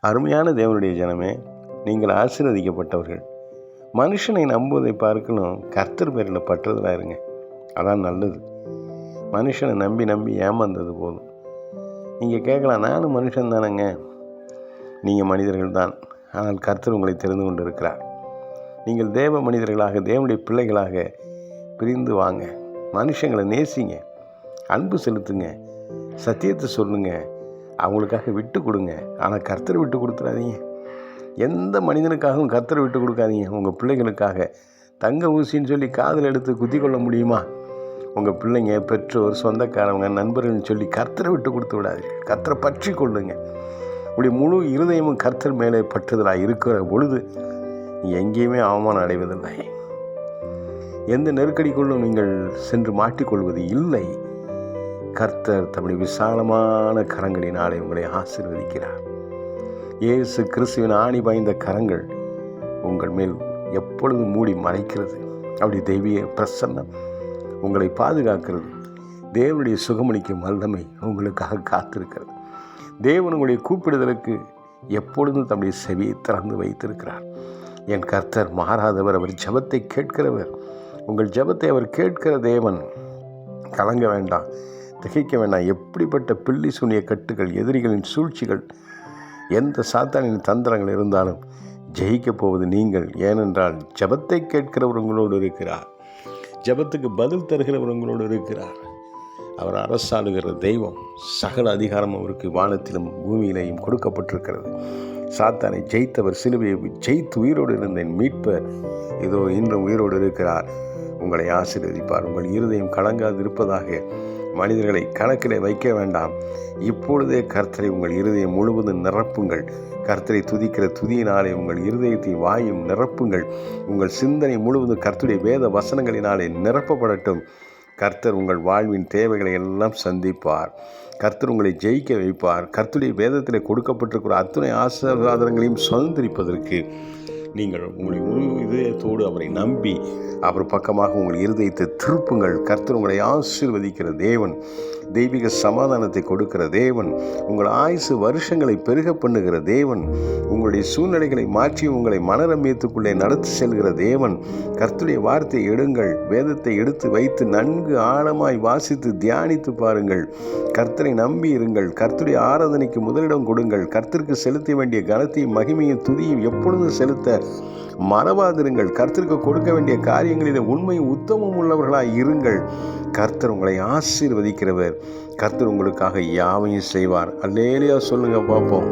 அருமையான தேவனுடைய ஜனமே, நீங்கள் ஆசீர்வதிக்கப்பட்டவர்கள். மனுஷனை நம்புவதை பார்க்கணும் கர்த்தர் பேரில் பற்றுதலாக இருங்க. அதான் நல்லது. மனுஷனை நம்பி நம்பி ஏமாந்தது போதும். நீங்கள் கேட்கலாம், நானும் மனுஷன் தானேங்க. நீங்கள் மனிதர்கள் தான், ஆனால் கர்த்தர் உங்களை தெரிந்து கொண்டு இருக்கிறார். நீங்கள் தேவ மனிதர்களாக, தேவனுடைய பிள்ளைகளாக பிரிந்து வாங்க. மனுஷங்களை நேசிங்க, அன்பு செலுத்துங்க, சத்தியத்தை சொல்லுங்க, அவங்களுக்காக விட்டு கொடுங்க. ஆனால் கர்த்தரை விட்டு கொடுத்துடாதீங்க. எந்த மனிதனுக்காகவும் கர்த்தரை விட்டு கொடுக்காதீங்க. உங்கள் பிள்ளைகளுக்காக தங்க ஊசின்னு சொல்லி காதில் எடுத்து குத்தி கொள்ள முடியுமா? உங்கள் பிள்ளைங்க, பெற்றோர், சொந்தக்காரவங்க, நண்பர்கள்னு சொல்லி கர்த்தரை விட்டு கொடுத்து விடாதீர்கள். கர்த்தரை பற்றி கொள்ளுங்க. உடைய முழு இருதயமும் கர்த்தர் மேலே பற்றுதலாக இருக்கிற பொழுது எங்கேயுமே அவமானம் அடைவதில்லை. எந்த நெருக்கடிக்குள்ளும் நீங்கள் சென்று மாட்டிக்கொள்வது இல்லை. கர்த்தர் தம்முடைய விசாலமான கரங்களினாலே உங்களை ஆசீர்வதிக்கிறார். இயேசு கிறிஸ்துவின் ஆணி பாய்ந்த கரங்கள் உங்கள் மேல் எப்பொழுது மூடி மறைக்கிறது. அவருடைய தெய்வீக பிரசன்னம் உங்களை பாதுகாக்கிறது. தேவனுடைய சுகமளிக்கும் வல்லமை உங்களுக்காக காத்திருக்கிறது. தேவன் உங்களுடைய கூப்பிடுதலுக்கு எப்பொழுதும் தம்முடைய செவியை திறந்து வைத்திருக்கிறார். என் கர்த்தர் மாறாதவர், அவர் ஜெபத்தை கேட்கிறவர். உங்கள் ஜெபத்தை அவர் கேட்கிற தேவன். கலங்க வேண்டாம், திகைக்க வேண்டாம். எப்படிப்பட்ட பில்லி சூனிய கட்டுகள், எதிரிகளின் சூழ்ச்சிகள், எந்த சாத்தானின் தந்திரங்கள் இருந்தாலும் ஜெயிக்கப் போவது நீங்கள். ஏனென்றால் ஜெபத்தை கேட்கிறவர் உங்களோடு இருக்கிறார். ஜெபத்துக்கு பதில் தருகிறவர் உங்களோடு இருக்கிறார். அவர் அரசாளுகிற தெய்வம். சகல அதிகாரம் அவருக்கு வானத்திலும் பூமியிலேயும் கொடுக்கப்பட்டிருக்கிறது. சாத்தானை ஜெயித்தவர், சிலுவையை ஜெயித்து உயிரோடு இருந்தேன் மீட்பர் இதோ இன்றும் உயிரோடு இருக்கிறார். உங்களை ஆசீர்வதிப்பார். உங்கள் இருதயம் கலங்காது இருப்பதாக மனிதர்களை கணக்கிலே வைக்க வேண்டாம். இப்பொழுதே கர்த்தரை உங்கள் இருதயம் முழுவதும் நிரப்புங்கள். கர்த்தரை துதிக்கிற துதியினாலே உங்கள் இருதயத்தை வாயும் நிரப்புங்கள். உங்கள் சிந்தனை முழுவதும் கர்த்தருடைய வேத வசனங்களினாலே நிரப்பப்படட்டும். கர்த்தர் உங்கள் வாழ்வின் தேவைகளை எல்லாம் சந்திப்பார். கர்த்தர் உங்களை ஜெயிக்க வைப்பார். கர்த்தருடைய வேதத்தில் கொடுக்கப்பட்டிருக்கிற அத்தனை ஆசீர்வாதங்களையும் சுதந்திரிப்பதற்கு நீங்கள் உங்களுடைய முழு இதயத்தோடு அவரை நம்பி அவர் பக்கமாக உங்கள் இருதயத்தை திருப்புங்கள். கர்த்தர் உங்களை ஆசீர்வதிக்கிற தேவன், தெய்வீக சமாதானத்தை கொடுக்கிற தேவன், உங்கள் ஆயுசு வருஷங்களை பெருக பண்ணுகிற தேவன், உங்களுடைய சூழ்நிலைகளை மாற்றி உங்களை மனரமியத்துக்குள்ளே நடத்தி செல்கிற தேவன். கர்த்தருடைய வார்த்தையை எடுங்கள், வேதத்தை எடுத்து வைத்து நன்கு ஆழமாய் வாசித்து தியானித்து பாருங்கள். கர்த்தரை நம்பி இருங்கள். கர்த்தருடைய ஆராதனைக்கு முதலிடம் கொடுங்கள். கர்த்தருக்கு செலுத்த வேண்டிய கனத்தையும் மகிமையும் துதியும் எப்பொழுதும் செலுத்த மறவாதிருங்கள். கர்த்தருக்கு கொடுக்க வேண்டிய காரியங்களில் உண்மையும் உத்தமம் உள்ளவர்களாய் இருங்கள். கர்த்தர் உங்களை ஆசீர்வதிக்கிறவர். கர்த்தர் உங்களுக்காக யாவையும் செய்வார். அல்லேலூயா சொல்லுங்க பார்ப்போம்.